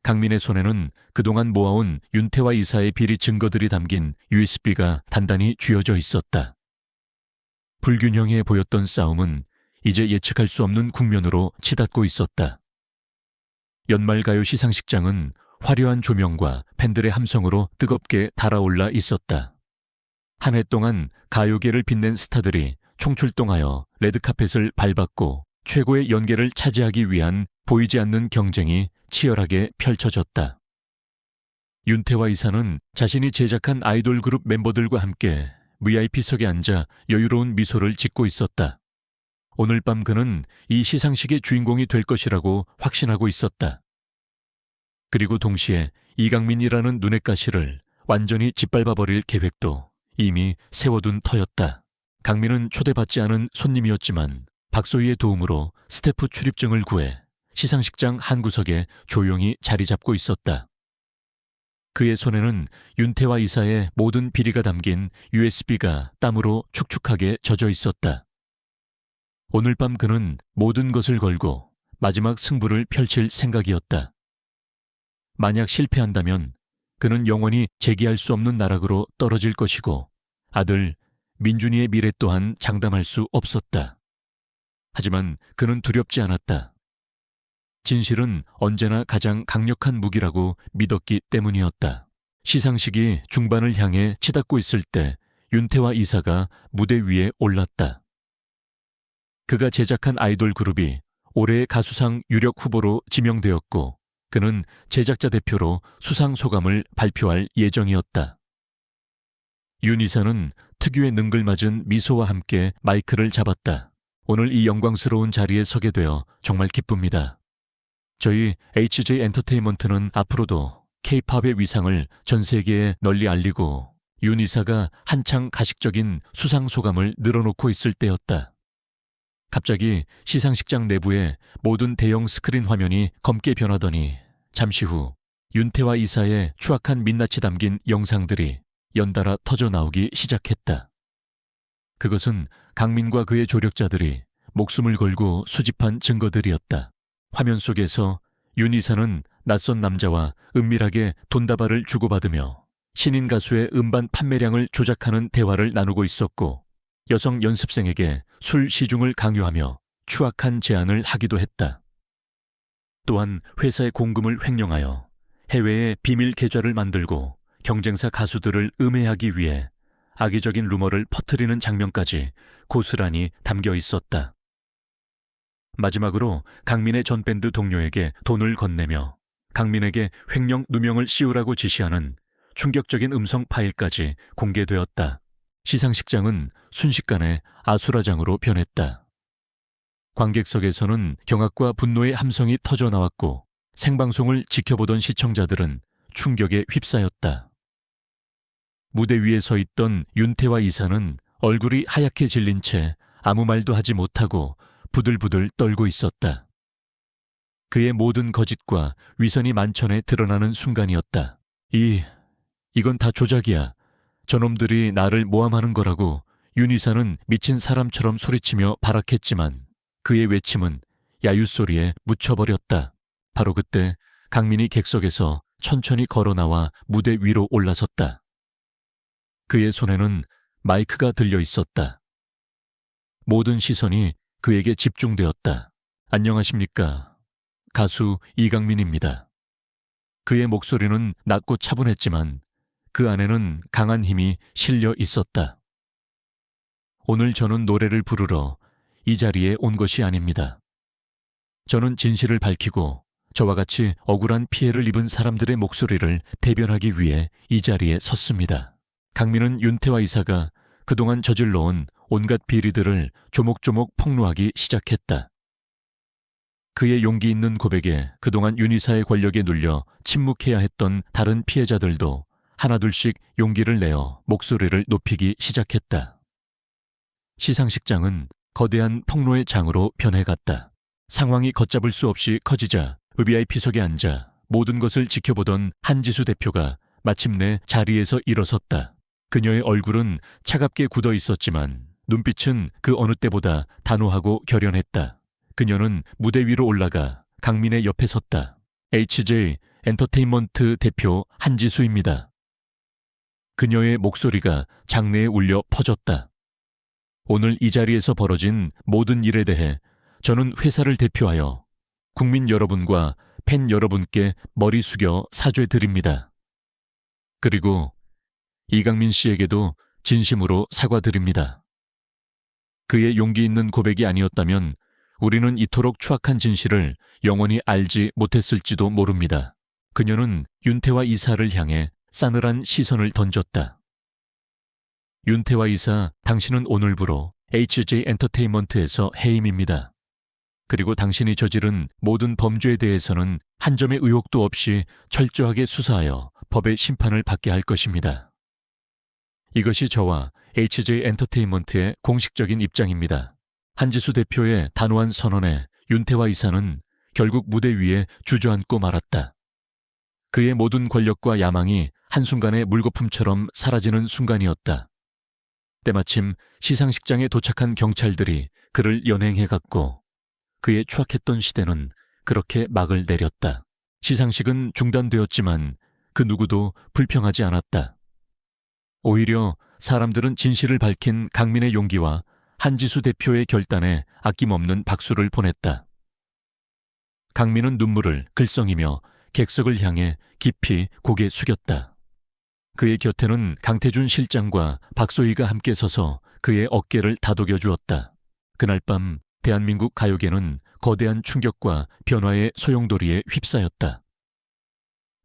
강민의 손에는 그동안 모아온 윤태화 이사의 비리 증거들이 담긴 USB가 단단히 쥐어져 있었다. 불균형해 보였던 싸움은 이제 예측할 수 없는 국면으로 치닫고 있었다. 연말가요 시상식장은 화려한 조명과 팬들의 함성으로 뜨겁게 달아올라 있었다. 한 해 동안 가요계를 빛낸 스타들이 총출동하여 레드카펫을 밟았고 최고의 연계를 차지하기 위한 보이지 않는 경쟁이 치열하게 펼쳐졌다. 윤태화 이사는 자신이 제작한 아이돌 그룹 멤버들과 함께 VIP석에 앉아 여유로운 미소를 짓고 있었다. 오늘 밤 그는 이 시상식의 주인공이 될 것이라고 확신하고 있었다. 그리고 동시에 이강민이라는 눈엣 가시를 완전히 짓밟아버릴 계획도 이미 세워둔 터였다. 강민은 초대받지 않은 손님이었지만 박소희의 도움으로 스태프 출입증을 구해 시상식장 한 구석에 조용히 자리 잡고 있었다. 그의 손에는 윤태화 이사의 모든 비리가 담긴 USB가 땀으로 축축하게 젖어 있었다. 오늘 밤 그는 모든 것을 걸고 마지막 승부를 펼칠 생각이었다. 만약 실패한다면 그는 영원히 재기할 수 없는 나락으로 떨어질 것이고 아들 민준이의 미래 또한 장담할 수 없었다. 하지만 그는 두렵지 않았다. 진실은 언제나 가장 강력한 무기라고 믿었기 때문이었다. 시상식이 중반을 향해 치닫고 있을 때 윤태화 이사가 무대 위에 올랐다. 그가 제작한 아이돌 그룹이 올해의 가수상 유력 후보로 지명되었고 그는 제작자 대표로 수상 소감을 발표할 예정이었다. 윤 이사는 특유의 능글맞은 미소와 함께 마이크를 잡았다. 오늘 이 영광스러운 자리에 서게 되어 정말 기쁩니다. 저희 HJ 엔터테인먼트는 앞으로도 K-팝의 위상을 전 세계에 널리 알리고 윤 이사가 한창 가식적인 수상 소감을 늘어놓고 있을 때였다. 갑자기 시상식장 내부의 모든 대형 스크린 화면이 검게 변하더니 잠시 후 윤태화 이사의 추악한 민낯이 담긴 영상들이 연달아 터져 나오기 시작했다. 그것은 강민과 그의 조력자들이 목숨을 걸고 수집한 증거들이었다. 화면 속에서 윤 이사는 낯선 남자와 은밀하게 돈다발을 주고받으며 신인 가수의 음반 판매량을 조작하는 대화를 나누고 있었고 여성 연습생에게 술 시중을 강요하며 추악한 제안을 하기도 했다. 또한 회사의 공금을 횡령하여 해외에 비밀 계좌를 만들고 경쟁사 가수들을 음해하기 위해 악의적인 루머를 퍼뜨리는 장면까지 고스란히 담겨 있었다. 마지막으로 강민의 전 밴드 동료에게 돈을 건네며 강민에게 횡령 누명을 씌우라고 지시하는 충격적인 음성 파일까지 공개되었다. 시상식장은 순식간에 아수라장으로 변했다. 관객석에서는 경악과 분노의 함성이 터져 나왔고 생방송을 지켜보던 시청자들은 충격에 휩싸였다. 무대 위에 서 있던 윤태와 이사는 얼굴이 하얗게 질린 채 아무 말도 하지 못하고 부들부들 떨고 있었다. 그의 모든 거짓과 위선이 만천에 드러나는 순간이었다. 이건 다 조작이야. 저놈들이 나를 모함하는 거라고 윤 이사는 미친 사람처럼 소리치며 발악했지만 그의 외침은 야유소리에 묻혀버렸다. 바로 그때 강민이 객석에서 천천히 걸어 나와 무대 위로 올라섰다. 그의 손에는 마이크가 들려 있었다. 모든 시선이 그에게 집중되었다. 안녕하십니까. 가수 이강민입니다. 그의 목소리는 낮고 차분했지만 그 안에는 강한 힘이 실려 있었다. 오늘 저는 노래를 부르러 이 자리에 온 것이 아닙니다. 저는 진실을 밝히고 저와 같이 억울한 피해를 입은 사람들의 목소리를 대변하기 위해 이 자리에 섰습니다. 강민은 윤태와 이사가 그동안 저질러온 온갖 비리들을 조목조목 폭로하기 시작했다. 그의 용기 있는 고백에 그동안 윤 이사의 권력에 눌려 침묵해야 했던 다른 피해자들도 하나둘씩 용기를 내어 목소리를 높이기 시작했다. 시상식장은 거대한 폭로의 장으로 변해갔다. 상황이 걷잡을 수 없이 커지자 VIP석에 앉아 모든 것을 지켜보던 한지수 대표가 마침내 자리에서 일어섰다. 그녀의 얼굴은 차갑게 굳어 있었지만 눈빛은 그 어느 때보다 단호하고 결연했다. 그녀는 무대 위로 올라가 강민의 옆에 섰다. HJ 엔터테인먼트 대표 한지수입니다. 그녀의 목소리가 장내에 울려 퍼졌다. 오늘 이 자리에서 벌어진 모든 일에 대해 저는 회사를 대표하여 국민 여러분과 팬 여러분께 머리 숙여 사죄드립니다. 그리고 이강민 씨에게도 진심으로 사과드립니다. 그의 용기 있는 고백이 아니었다면 우리는 이토록 추악한 진실을 영원히 알지 못했을지도 모릅니다. 그녀는 윤태와 이사를 향해 싸늘한 시선을 던졌다. 윤태와 이사, 당신은 오늘부로 HJ 엔터테인먼트에서 해임입니다. 그리고 당신이 저지른 모든 범죄에 대해서는 한 점의 의혹도 없이 철저하게 수사하여 법의 심판을 받게 할 것입니다. 이것이 저와 HJ 엔터테인먼트의 공식적인 입장입니다. 한지수 대표의 단호한 선언에 윤태와 이사는 결국 무대 위에 주저앉고 말았다. 그의 모든 권력과 야망이 한순간에 물거품처럼 사라지는 순간이었다. 때마침 시상식장에 도착한 경찰들이 그를 연행해갔고 그의 추악했던 시대는 그렇게 막을 내렸다. 시상식은 중단되었지만 그 누구도 불평하지 않았다. 오히려 사람들은 진실을 밝힌 강민의 용기와 한지수 대표의 결단에 아낌없는 박수를 보냈다. 강민은 눈물을 글썽이며 객석을 향해 깊이 고개 숙였다. 그의 곁에는 강태준 실장과 박소희가 함께 서서 그의 어깨를 다독여 주었다. 그날 밤 대한민국 가요계는 거대한 충격과 변화의 소용돌이에 휩싸였다.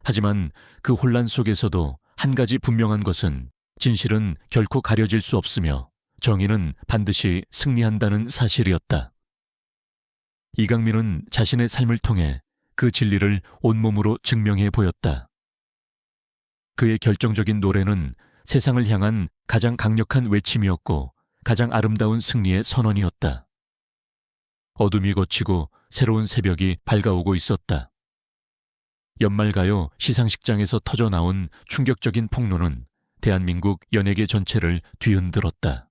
하지만 그 혼란 속에서도 한 가지 분명한 것은 진실은 결코 가려질 수 없으며 정의는 반드시 승리한다는 사실이었다. 이강민은 자신의 삶을 통해 그 진리를 온몸으로 증명해 보였다. 그의 결정적인 노래는 세상을 향한 가장 강력한 외침이었고 가장 아름다운 승리의 선언이었다. 어둠이 걷히고 새로운 새벽이 밝아오고 있었다. 연말가요 시상식장에서 터져나온 충격적인 폭로는 대한민국 연예계 전체를 뒤흔들었다.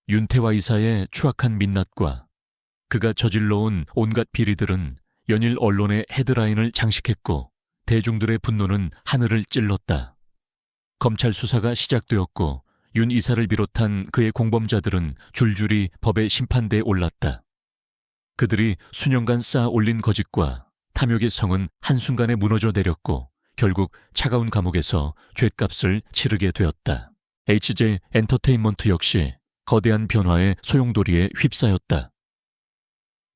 윤태와 이사의 추악한 민낯과 그가 저질러온 온갖 비리들은 연일 언론의 헤드라인을 장식했고 대중들의 분노는 하늘을 찔렀다. 검찰 수사가 시작되었고 윤 이사를 비롯한 그의 공범자들은 줄줄이 법의 심판대에 올랐다. 그들이 수년간 쌓아 올린 거짓과 탐욕의 성은 한순간에 무너져 내렸고 결국 차가운 감옥에서 죗값을 치르게 되었다. HJ 엔터테인먼트 역시 거대한 변화의 소용돌이에 휩싸였다.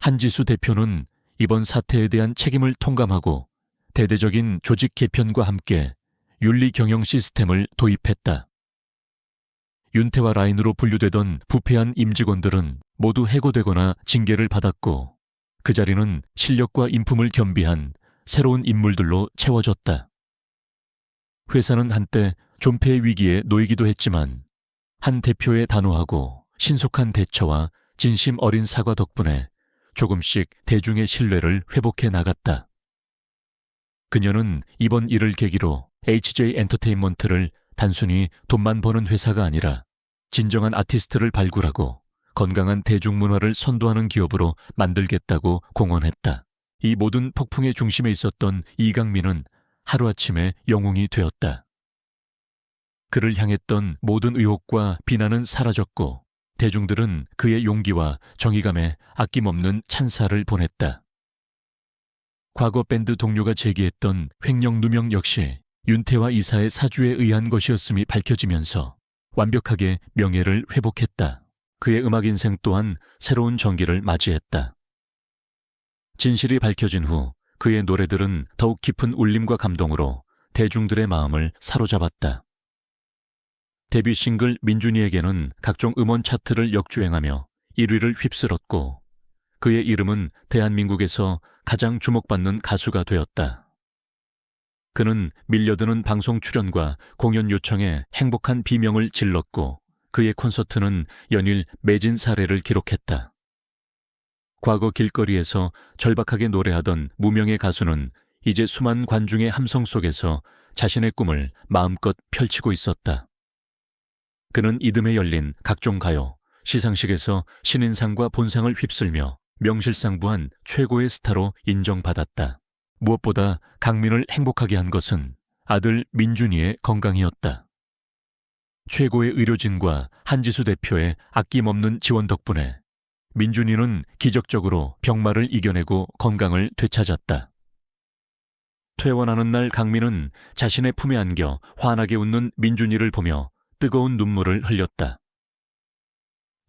한지수 대표는 이번 사태에 대한 책임을 통감하고 대대적인 조직 개편과 함께 윤리 경영 시스템을 도입했다. 윤태와 라인으로 분류되던 부패한 임직원들은 모두 해고되거나 징계를 받았고 그 자리는 실력과 인품을 겸비한 새로운 인물들로 채워졌다. 회사는 한때 존폐의 위기에 놓이기도 했지만 한 대표의 단호하고 신속한 대처와 진심 어린 사과 덕분에 조금씩 대중의 신뢰를 회복해 나갔다. 그녀는 이번 일을 계기로 HJ 엔터테인먼트를 단순히 돈만 버는 회사가 아니라 진정한 아티스트를 발굴하고 건강한 대중문화를 선도하는 기업으로 만들겠다고 공언했다. 이 모든 폭풍의 중심에 있었던 이강민은 하루아침에 영웅이 되었다. 그를 향했던 모든 의혹과 비난은 사라졌고 대중들은 그의 용기와 정의감에 아낌없는 찬사를 보냈다. 과거 밴드 동료가 제기했던 횡령 누명 역시 윤태와 이사의 사주에 의한 것이었음이 밝혀지면서 완벽하게 명예를 회복했다. 그의 음악 인생 또한 새로운 전기를 맞이했다. 진실이 밝혀진 후 그의 노래들은 더욱 깊은 울림과 감동으로 대중들의 마음을 사로잡았다. 데뷔 싱글 민준이에게는 각종 음원 차트를 역주행하며 1위를 휩쓸었고 그의 이름은 대한민국에서 가장 주목받는 가수가 되었다. 그는 밀려드는 방송 출연과 공연 요청에 행복한 비명을 질렀고 그의 콘서트는 연일 매진 사례를 기록했다. 과거 길거리에서 절박하게 노래하던 무명의 가수는 이제 수많은 관중의 함성 속에서 자신의 꿈을 마음껏 펼치고 있었다. 그는 이듬해 열린 각종 가요, 시상식에서 신인상과 본상을 휩쓸며 명실상부한 최고의 스타로 인정받았다. 무엇보다 강민을 행복하게 한 것은 아들 민준이의 건강이었다. 최고의 의료진과 한지수 대표의 아낌없는 지원 덕분에 민준이는 기적적으로 병마를 이겨내고 건강을 되찾았다. 퇴원하는 날 강민은 자신의 품에 안겨 환하게 웃는 민준이를 보며 뜨거운 눈물을 흘렸다.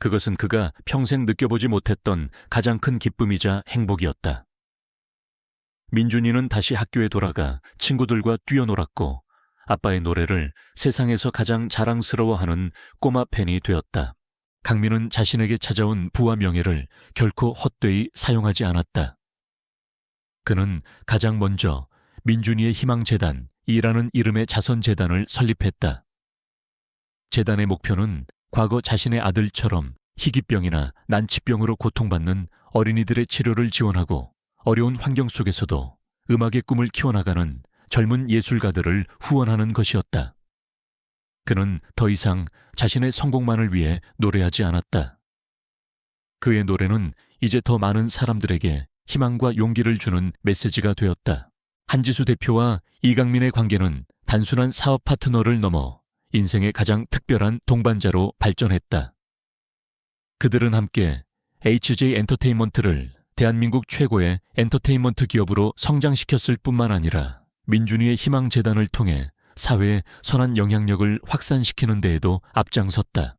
그것은 그가 평생 느껴보지 못했던 가장 큰 기쁨이자 행복이었다. 민준이는 다시 학교에 돌아가 친구들과 뛰어놀았고 아빠의 노래를 세상에서 가장 자랑스러워하는 꼬마 팬이 되었다. 강민은 자신에게 찾아온 부와 명예를 결코 헛되이 사용하지 않았다. 그는 가장 먼저 민준이의 희망재단 이라는 이름의 자선재단을 설립했다. 재단의 목표는 과거 자신의 아들처럼 희귀병이나 난치병으로 고통받는 어린이들의 치료를 지원하고 어려운 환경 속에서도 음악의 꿈을 키워나가는 젊은 예술가들을 후원하는 것이었다. 그는 더 이상 자신의 성공만을 위해 노래하지 않았다. 그의 노래는 이제 더 많은 사람들에게 희망과 용기를 주는 메시지가 되었다. 한지수 대표와 이강민의 관계는 단순한 사업 파트너를 넘어 인생의 가장 특별한 동반자로 발전했다. 그들은 함께 HJ 엔터테인먼트를 대한민국 최고의 엔터테인먼트 기업으로 성장시켰을 뿐만 아니라 민준이의 희망재단을 통해 사회에 선한 영향력을 확산시키는 데에도 앞장섰다.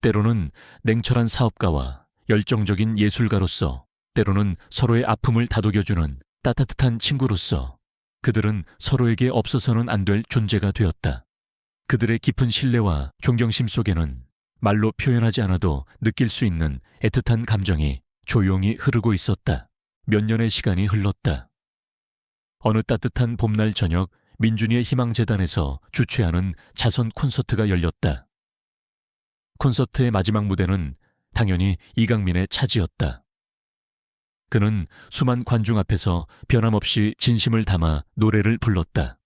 때로는 냉철한 사업가와 열정적인 예술가로서, 때로는 서로의 아픔을 다독여주는 따뜻한 친구로서 그들은 서로에게 없어서는 안 될 존재가 되었다. 그들의 깊은 신뢰와 존경심 속에는 말로 표현하지 않아도 느낄 수 있는 애틋한 감정이 조용히 흐르고 있었다. 몇 년의 시간이 흘렀다. 어느 따뜻한 봄날 저녁 민준이의 희망재단에서 주최하는 자선 콘서트가 열렸다. 콘서트의 마지막 무대는 당연히 이강민의 차지였다. 그는 수만 관중 앞에서 변함없이 진심을 담아 노래를 불렀다.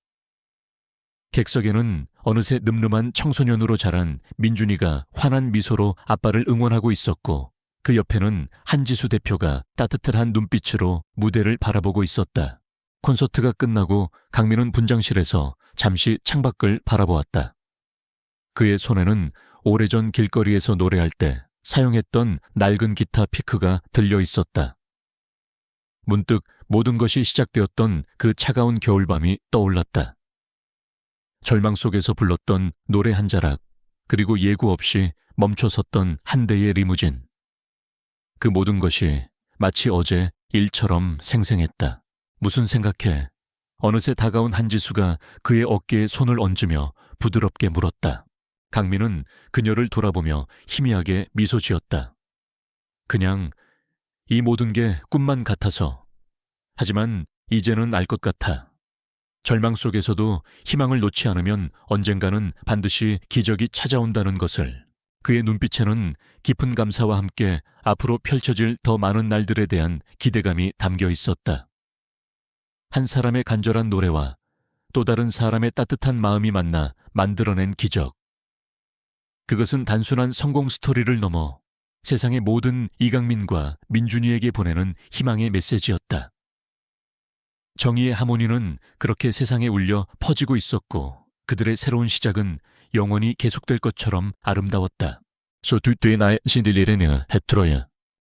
객석에는 어느새 늠름한 청소년으로 자란 민준이가 환한 미소로 아빠를 응원하고 있었고 그 옆에는 한지수 대표가 따뜻한 눈빛으로 무대를 바라보고 있었다. 콘서트가 끝나고 강민은 분장실에서 잠시 창밖을 바라보았다. 그의 손에는 오래전 길거리에서 노래할 때 사용했던 낡은 기타 피크가 들려 있었다. 문득 모든 것이 시작되었던 그 차가운 겨울밤이 떠올랐다. 절망 속에서 불렀던 노래 한 자락, 그리고 예고 없이 멈춰섰던 한 대의 리무진. 그 모든 것이 마치 어제 일처럼 생생했다. 무슨 생각해? 어느새 다가온 한지수가 그의 어깨에 손을 얹으며 부드럽게 물었다. 강민은 그녀를 돌아보며 희미하게 미소 지었다. 그냥 이 모든 게 꿈만 같아서. 하지만 이제는 알 것 같아. 절망 속에서도 희망을 놓지 않으면 언젠가는 반드시 기적이 찾아온다는 것을. 그의 눈빛에는 깊은 감사와 함께 앞으로 펼쳐질 더 많은 날들에 대한 기대감이 담겨 있었다. 한 사람의 간절한 노래와 또 다른 사람의 따뜻한 마음이 만나 만들어낸 기적. 그것은 단순한 성공 스토리를 넘어 세상의 모든 이강민과 민준이에게 보내는 희망의 메시지였다. 정의의 하모니는 그렇게 세상에 울려 퍼지고 있었고 그들의 새로운 시작은 영원히 계속될 것처럼 아름다웠다. Så du är när sin lille hetroja.